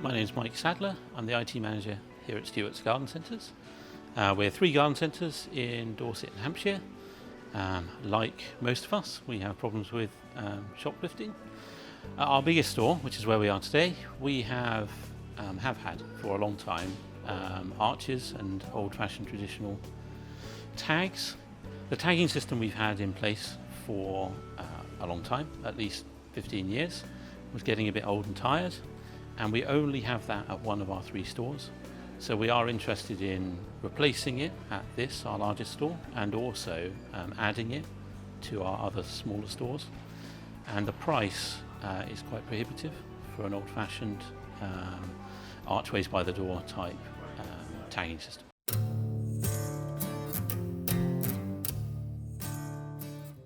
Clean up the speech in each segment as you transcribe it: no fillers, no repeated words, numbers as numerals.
My name is Mike Sadler. I'm the IT manager here at Stewarts Garden Centres. We're 3 garden centres in Dorset and Hampshire. Like most of us, we have problems with shoplifting. Our biggest store, which is where we are today, we have had for a long time arches and old-fashioned traditional tags. The tagging system we've had in place for a long time, at least 15 years, was getting a bit old and tired, and we only have that at one of our 3 stores. So we are interested in replacing it at this, our largest store, and also adding it to our other smaller stores. And the price is quite prohibitive for an old-fashioned archways by the door type tagging system.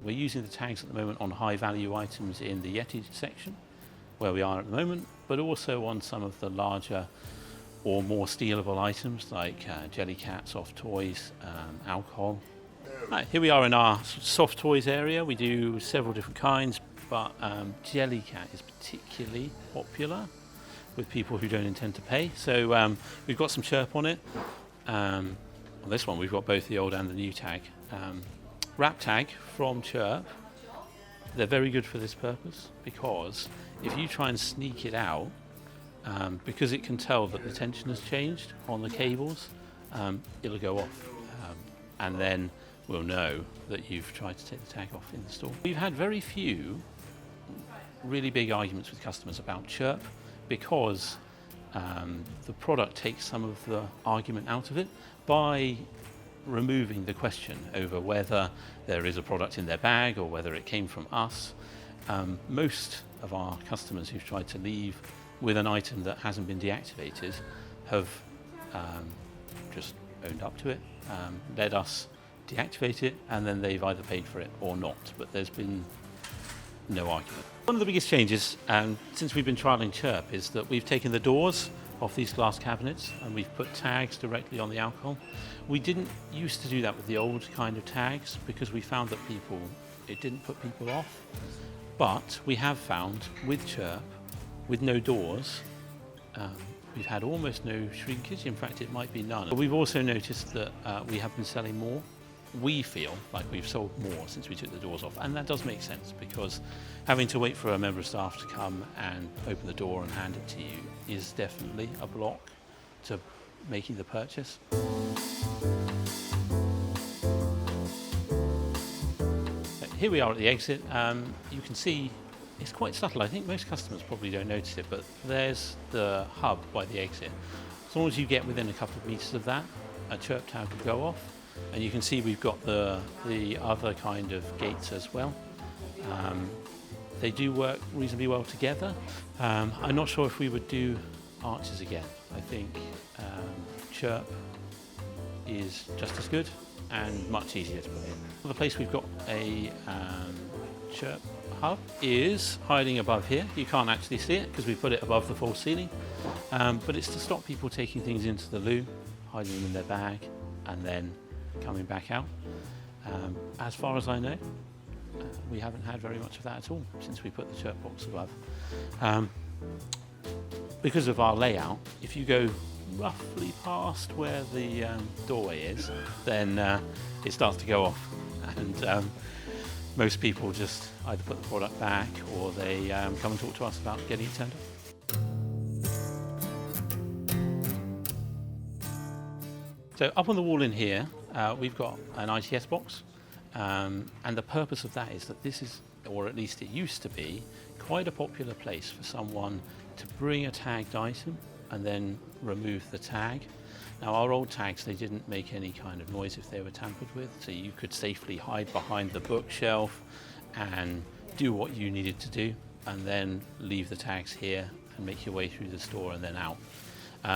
We're using the tags at the moment on high-value items in the Yeti section, where we are at the moment, but also on some of the larger or more stealable items like Jellycat, soft toys, alcohol. Right, here we are in our soft toys area. We do several different kinds, but Jellycat is particularly popular with people who don't intend to pay. So we've got some Chirp on it. On this one, we've got both the old and the new tag. Wrap tag from Chirp. They're very good for this purpose because if you try and sneak it out, because it can tell that the tension has changed on the cables, it'll go off, and then we'll know that you've tried to take the tag off in the store. We've had very few really big arguments with customers about Chirp because the product takes some of the argument out of it by removing the question over whether there is a product in their bag or whether it came from us. Most of our customers who've tried to leave with an item that hasn't been deactivated have just owned up to it, let us deactivate it, and then they've either paid for it or not, but there's been no argument. One of the biggest changes since we've been trialling Chirp is that we've taken the doors off these glass cabinets and we've put tags directly on the alcohol. We didn't used to do that with the old kind of tags because we found that it didn't put people off. But we have found with Chirp, with no doors, we've had almost no shrinkage. In fact, it might be none. But we've also noticed that we have been selling more. We feel like we've sold more since we took the doors off, and that does make sense because having to wait for a member of staff to come and open the door and hand it to you is definitely a block to making the purchase. Here we are at the exit. You can see it's quite subtle. I think most customers probably don't notice it, but there's the hub by the exit. As long as you get within a couple of meters of that, a Chirp tag will go off. And you can see we've got the other kind of gates as well. They do work reasonably well together. I'm not sure if we would do arches again. I think Chirp is just as good and much easier to put in. The place we've got a Chirp Hub is hiding above here. You can't actually see it because we put it above the false ceiling, but it's to stop people taking things into the loo, hiding them in their bag, and then coming back out. As far as I know, we haven't had very much of that at all since we put the Chirp box above. Because of our layout, if you go roughly past where the doorway is, then it starts to go off, and most people just either put the product back or they come and talk to us about getting it turned off. So up on the wall in here, we've got an ITS box, and the purpose of that is that this is, or at least it used to be, quite a popular place for someone to bring a tagged item and then remove the tag. Now our old tags, they didn't make any kind of noise if they were tampered with, so you could safely hide behind the bookshelf and do what you needed to do, and then leave the tags here and make your way through the store and then out.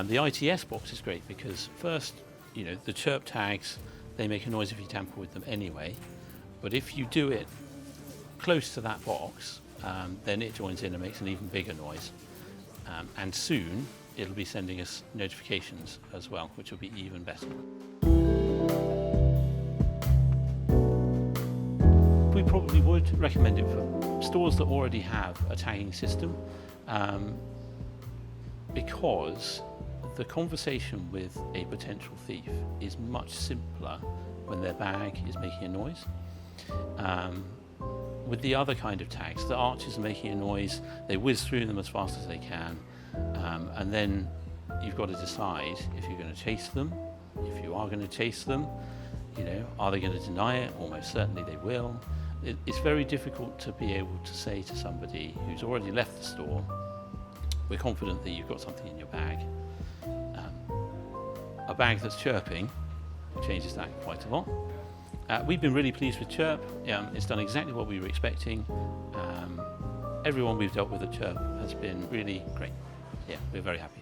The ITS box is great because first, you know, the Chirp tags, they make a noise if you tamper with them anyway, but if you do it close to that box, then it joins in and makes an even bigger noise. And soon it'll be sending us notifications as well, which will be even better. We probably would recommend it for stores that already have a tagging system. because the conversation with a potential thief is much simpler when their bag is making a noise. With the other kind of tags, the arches are making a noise, they whiz through them as fast as they can, and then you've got to decide if you're going to chase them. If you are going to chase them, are they going to deny it? Almost certainly they will. It's very difficult to be able to say to somebody who's already left the store, we're confident that you've got something in your bag. A bag that's chirping changes that quite a lot. We've been really pleased with Chirp. It's done exactly what we were expecting. Everyone we've dealt with at Chirp has been really great. Yeah, we're very happy.